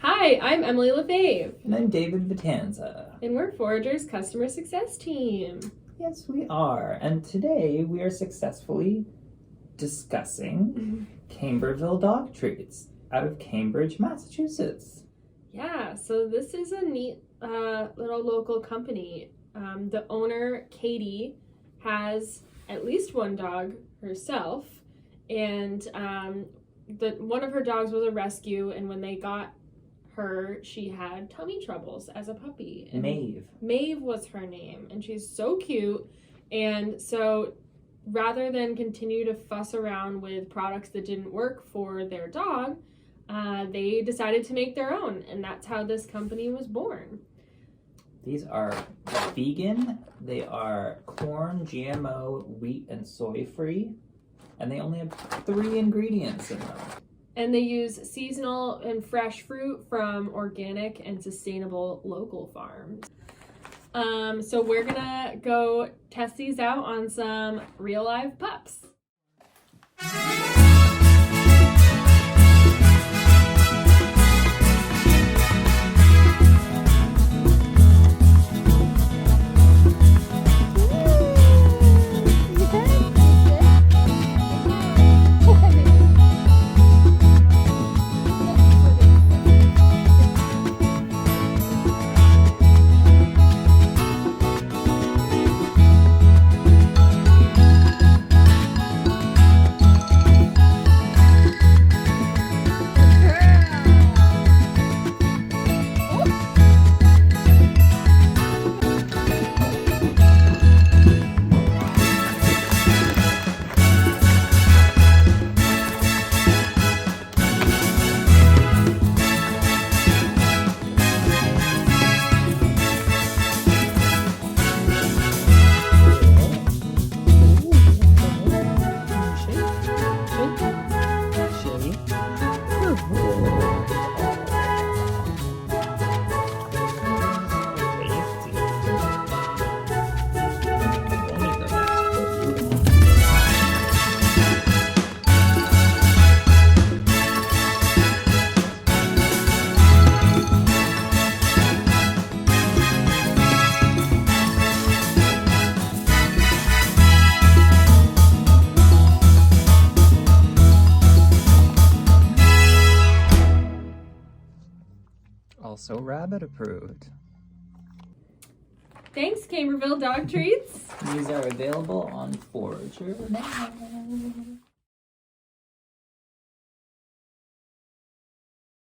Hi, I'm Emily LaFave. And I'm David Vitanza. And we're Forager's Customer Success team. Yes, we are. And today we are successfully discussing Camberville Dog Treats out of Cambridge, Massachusetts. Yeah, so this is a neat little local company. The owner, Katie, has at least one dog herself, and one of her dogs was a rescue, and when they got her, she had tummy troubles as a puppy. And Maeve was her name, and she's so cute. And so rather than continue to fuss around with products that didn't work for their dog, they decided to make their own, and that's how this company was born. These are vegan, they are corn, GMO, wheat, and soy free, and they only have 3 ingredients in them. And they use seasonal and fresh fruit from organic and sustainable local farms. So we're gonna go test these out on some real live pups. Also rabbit approved. Thanks, Camberville Dog Treats. These are available on Forager now.